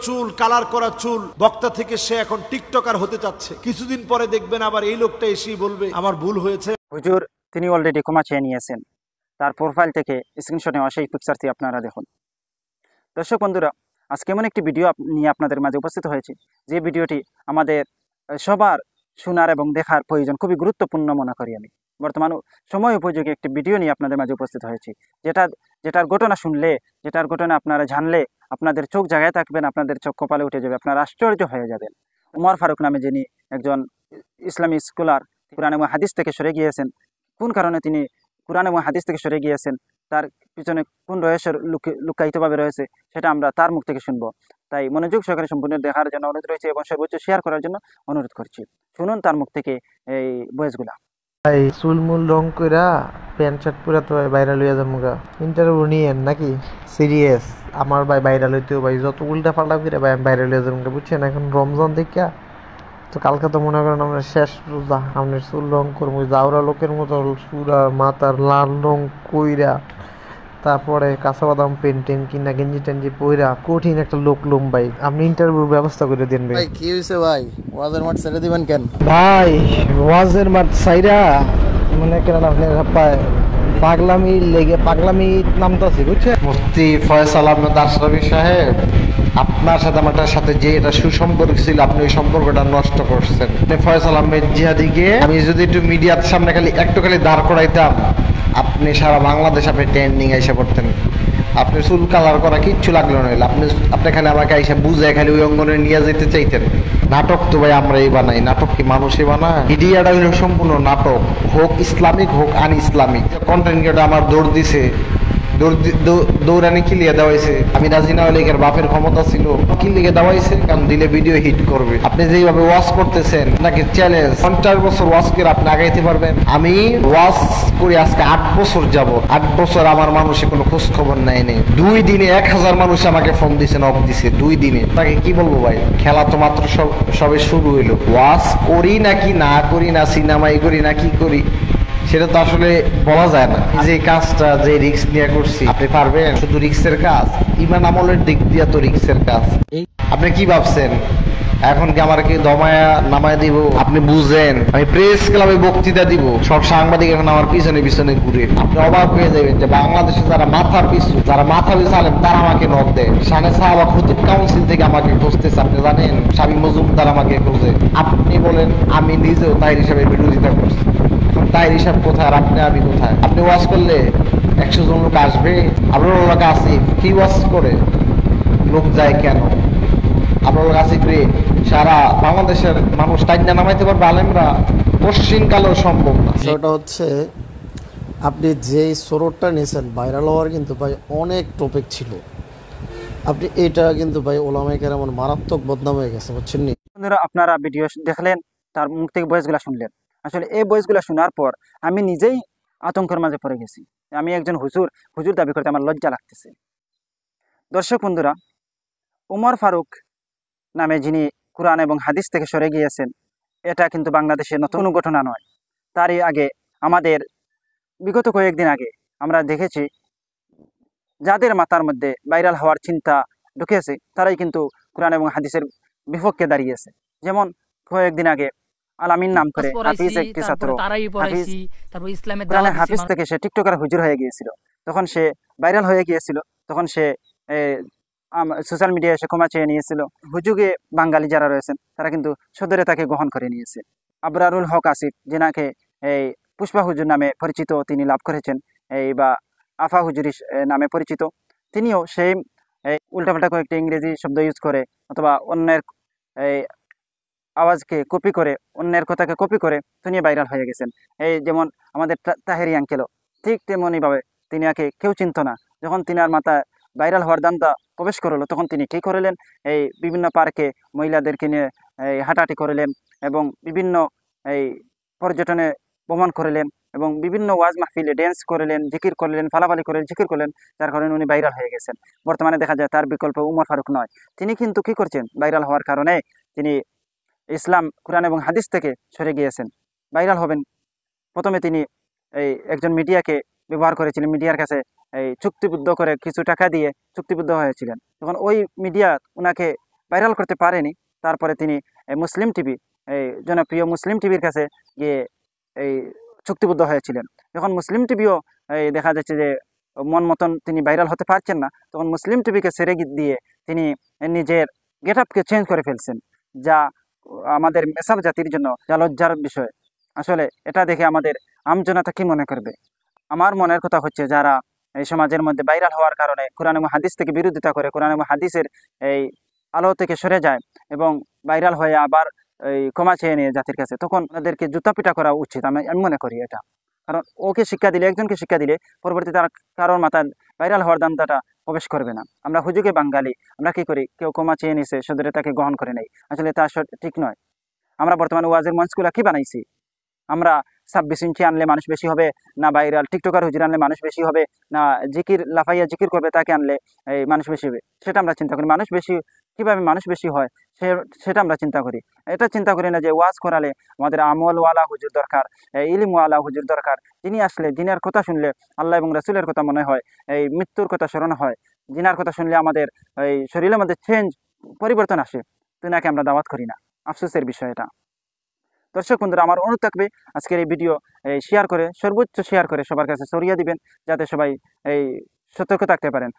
চুল, কালার করা চুল, বক্তা থেকে সে এখন টিকটকার হতে চাচ্ছে। কিছুদিন পরে দেখবেন আবার এই লোকটা এসেই বলবে আমার ভুল হয়েছে। হুজুর তিনি অলরেডি ক্ষমা চেয়ে নিয়েছেন। তার প্রোফাইল থেকে স্ক্রিনশট নেওয়া সেই পিকচারটি আপনারা দেখুন। দর্শক বন্ধুরা, আজকে এমন একটি ভিডিও নিয়ে আপনাদের মাঝে উপস্থিত হয়েছে, যে ভিডিওটি আমাদের সবার শোনার এবং দেখার প্রয়োজন, খুবই গুরুত্বপূর্ণ মনে করি আমি। বর্তমান সময় উপযোগী একটি ভিডিও নিয়ে আপনাদের মাঝে উপস্থিত হয়েছি, যেটার ঘটনা শুনলে, যেটার ঘটনা আপনারা জানলে আপনাদের চোখ জায়গায় থাকবেন, আপনাদের চোখ কপালে উঠে যাবে, আপনারা আশ্চর্য হয়ে যাবেন। উমর ফারুক নামে যিনি একজন ইসলামী স্কলার, কুরআন এবং হাদিস থেকে সরে গিয়েছেন। কোন কারণে তিনি কুরআন এবং হাদিস থেকে সরে গিয়েছেন, তার পিছনে কোন রহস্য লুকায়িতভাবে রয়েছে, সেটা আমরা তার মুখ থেকে শুনবো। তাই মনোযোগ সহকারে সম্পূর্ণ দেখার জন্য অনুরোধ রয়েছে এবং সর্বোচ্চ শেয়ার করার জন্য অনুরোধ করছি। শুনুন তার মুখ থেকে এই ভয়েসগুলা। ভাই চুলমুল রং কইরা প্যান্ট শার্ট পরে তো ভাইরাল হইয়া যামুগা। ইন্টারভিউ নিয়েন নাকি? সিরিয়াস? আমার ভাই ভাইরাল হইতেও ভাই যত উল্টা পাল্টা করে ভাই আমি ভাইরাল হইয়া যামুগা, বুঝছেন? এখন রমজান দেখা তো কালকে তো মনে করেন আমরা শেষ রোজা, আমরা চুল রং করবো জাউরা লোকের মতো, চুরা মাথার লাল রং কইরা, তারপরে কাঁচা বাদাম পেন্টেন কিনা গেঞ্জি টেঞ্জি পইরা কঠিন একটা লোক লুম ভাই। আপনি ইন্টারভিউর ব্যবস্থা করে দেন ভাই। কি হয়েছে ভাই? ওয়াজের মাঠ ছেড়ে দিবেন কেন ভাই? ওয়াজের মাঠ সাইরা মনে করেন আপনি পাগলামি লেগে পাগলামি নামতাছি, বুঝছেন? মুফতি ফয়সাল আহমেদ আশরাফি সাহেব, আপনার সাথে আমার সাথে যে এটা সুসম্পর্ক ছিল, আপনি ওই সম্পর্কটা নষ্ট করছেন। ফয়সাল আহমেদ জিহাদিকে আমি যদি একটু মিডিয়ার সামনে একটু খালি দাঁড় করাইতাম, আপনি সারা বাংলাদেশ আপনি ট্রেন্ডিং এসে পড়তেন। আপনি চুল কালার করা কিচ্ছু লাগলো না, আপনি খালি আমাকে এসে বুঝে খালি ওই অঙ্গনে নিয়ে যেতে চাইতেন। নাটক তো ভাই আমরাই বানাই, নাটক কি মানুষই বানায়? মিডিয়াটা হলো সম্পূর্ণ নাটক, হোক ইসলামিক হোক আন ইসলামিক। কন্টেন্ট ক্রিয়েটর আমার দৌড় দিছে, দৌড়ানি কি লিয়ে দেওয়াইছে? আমি রাজি না হলে এর বাপের ক্ষমতা ছিল, কি লিগে দেওয়াইছে? কারণ দিলে ভিডিও হিট করবে। আপনি যেভাবে ওয়াচ করতেছেন নাকি চ্যালেঞ্জ 50 বছর ওয়াচ করে আপনি আগাইতে পারবেন? আমি ওয়াচ করি আজকে 8 বছর যাব, 8 বছর আমার মানুষে কোনো খোঁজ খবর নেয় নেই। 2 দিনে 1000 মানুষ আমাকে ফোন দিছে, নক দিছে 2 দিনে। তাকে কি বলবো ভাই? খেলা তো মাত্র সবে শুরু হইলো। ওয়াচ করি নাকি না করি, না সিনেমাই করি না কি করি, সেটা তো আসলে বলা যায় না। যে কাজটা যে রিস্ক নিয়ে করছি, আপনি পারবেন? শুধু রিস্কের কাজ, ইমান আমলের দিক দিয়ে তো রিস্কের কাজ। আপনি কি ভাবছেন এখন কি আমার কি দমায়া নামায় দিব? আপনি বুঝেন আমি প্রেস ক্লাবে বক্তৃতা দিব, সব সাংবাদিক এখন আমার পিছনে পিছনে ঘুরে। আপনি অবাক হয়ে যাবেন যে বাংলাদেশে যারা মাথা পিছু আলেম তারা আমাকে নক দেয়। শানে সাহাবা খতিব কাউন্সিল থেকে আমাকে খুঁজতেছে, আপনি জানেন? স্বামী মজুমদার আমাকে খোঁজে। আপনি বলেন আমি নিজেও তাই হিসাবে বিরোধিতা করছি। তাই হিসাব কোথায় আর আমি কোথায়? আপনি ওয়াজ করলে 100 জন লোক আসবে, আপনার লোক আসিফ কি ওয়াজ করে লোক যায় কেন? আপনার লোক আসিফ রে সারা বাংলাদেশের মানুষ টাইনা নামাইতে পারবে আলেমরা? পশ্চিমকালেও সম্ভব না। সেটা হচ্ছে আপনি যেই সোরটা নিয়েছেন ভাইরাল হওয়ার, কিন্তু ভাই অনেক টপিক ছিল। আপনি এটা কিন্তু ভাই ওলামায়ে কেরামের মারাত্মক বদনাম হয়ে গেছে, বুঝছেন নি? আপনারা ভিডিও দেখলেন, তার মুখ থেকে ভয়েসগুলো শুনলেন। আসলে এই ভয়েসগুলো শোনার পর আমি নিজেই আতঙ্কের মাঝে পড়ে গেছি। আমি একজন হুজুর দাবি করতে আমার লজ্জা লাগতেছে। দর্শক বন্ধুরা, উমর ফারুক নামে যিনি কুরআন এবং হাদিস থেকে সরে গিয়েছেন, এটা কিন্তু বাংলাদেশের নতুন ঘটনা নয়। তারই আগে আমাদের বিগত কয়েকদিন আগে আমরা দেখেছি, যাদের মাথার মধ্যে ভাইরাল হওয়ার চিন্তা ঢুকেছে তারাই কিন্তু কুরআন এবং হাদিসের বিপক্ষে দাঁড়িয়েছে। যেমন কয়েকদিন আগে আলামিন নাম করে হাফিজ একটি ছাত্র, হাফিজ থেকে সে টিকটকার হুজুর হয়ে গিয়েছিল। তখন সে ভাইরাল হয়ে গিয়েছিল, তখন সে সোশ্যাল মিডিয়ায় এসে ক্ষমা চেয়ে নিয়েছিল। হুজুগে বাঙালি যারা রয়েছেন তারা কিন্তু সদরে তাকে গ্রহণ করে নিয়েছে। আবরারুল হক আসিফ, যেনাকে এই পুষ্পা হুজুর নামে পরিচিত তিনি লাভ করেছেন, বা আফা হুজুরি নামে পরিচিত, তিনিও সেই উল্টাপাল্টা কয়েকটি ইংরেজি শব্দ ইউজ করে অথবা অন্যের আওয়াজকে কপি করে, অন্যের কথাকে কপি করে তিনি ভাইরাল হয়ে গেছেন। এই যেমন আমাদের তাহেরি আঙ্কেলও ঠিক তেমনইভাবে তিনাকে কেউ চিনত না। যখন তিনার মাথায় ভাইরাল হওয়ার দামটা প্রবেশ করলো, তখন তিনি কী করলেন? এই বিভিন্ন পার্কে মহিলাদেরকে নিয়ে হাঁটাহাঁটি করলেন এবং বিভিন্ন এই পর্যটনে ভ্রমণ করলেন এবং বিভিন্ন ওয়াজ মাহফিলে ড্যান্স করলেন, জিকির করলেন, ফালাফালি করলেন, জিকির করলেন, যার কারণে উনি ভাইরাল হয়ে গেছেন। বর্তমানে দেখা যায় তার বিকল্প উমর ফারুক নয়। তিনি কিন্তু কী করছেন? ভাইরাল হওয়ার কারণে তিনি ইসলাম, কুরআন এবং হাদিস থেকে সরে গিয়েছেন। ভাইরাল হবেন, প্রথমে তিনি একজন মিডিয়াকে ব্যবহার করেছিলেন, মিডিয়ার কাছে এই চুক্তিবদ্ধ করে কিছু টাকা দিয়ে চুক্তিবদ্ধ হয়েছিলেন। তখন ওই মিডিয়া ওনাকে ভাইরাল করতে পারেনি। তারপরে তিনি মুসলিম টিভি, এই জনপ্রিয় মুসলিম টিভির কাছে গিয়ে এই চুক্তিবদ্ধ হয়েছিলেন। যখন মুসলিম টিভিও এই দেখা যাচ্ছে যে মন মতন তিনি ভাইরাল হতে পারছেন না, তখন মুসলিম টিভিকে ছেড়ে দিয়ে তিনি নিজের গেট আপকে চেঞ্জ করে ফেলছেন, যা আমাদের মেসাব জাতির জন্য যা লজ্জার বিষয়। আসলে এটা দেখে আমাদের আমজনতা কি মনে করবে? আমার মনের কথা হচ্ছে, যারা এই সমাজের মধ্যে ভাইরাল হওয়ার কারণে কোরআন এবং হাদিস থেকে বিরোধিতা করে, কোরআন এবং হাদিসের এই আলো থেকে সরে যায় এবং ভাইরাল হয়ে আবার এই ক্ষমা চেয়ে নিয়ে জাতির কাছে, তখন ওনাদেরকে জুতা পিটা করা উচিত, আমি মনে করি এটা। কারণ ওকে শিক্ষা দিলে, একজনকে শিক্ষা দিলে পরবর্তীতে তার কারোর মাথায় ভাইরাল হওয়ার দান্দাটা প্রবেশ করবে না। আমরা হুজুগে বাঙালি, আমরা কি করি? কেউ ক্ষমা চেয়ে নিছে, শুধু এটাকে গ্রহণ করে নেই। আসলে তা ঠিক নয়। আমরা বর্তমানে ওয়াজের মঞ্চগুলা কি বানাইছি? আমরা 26 ইঞ্চি আনলে মানুষ বেশি হবে, না ভাইরাল টিকটকার হুজুর আনলে মানুষ বেশি হবে, না জিকির লাফাইয়া জিকির করবে তাকে আনলে এই মানুষ বেশি হবে, সেটা আমরা চিন্তা করি। মানুষ বেশি কিভাবে মানুষ বেশি হয় সেটা আমরা চিন্তা করি। এটা চিন্তা করি না যে ওয়াজ করালে আমাদের আমলওয়ালা হুজুর দরকার, ইলিমওয়ালা হুজুর দরকার, যিনি আসলে দিনের কথা শুনলে আল্লাহ এবং রাসূলের কথা মনে হয়, এই মৃত্যুর কথা স্মরণ হয়, জিনার কথা শুনলে আমাদের এই শরীরের মধ্যে পরিবর্তন আসে, তিনাকে আমরা দাওয়াত করি না। আফসোসের বিষয় এটা। দর্শক বন্ধুরা, আমার অনুরোধ থাকবে আজকের এই ভিডিও শেয়ার করে, সর্বোচ্চ শেয়ার করে সবার কাছে ছড়িয়ে দিবেন, যাতে সবাই এই সতর্ক থাকতে পারেন।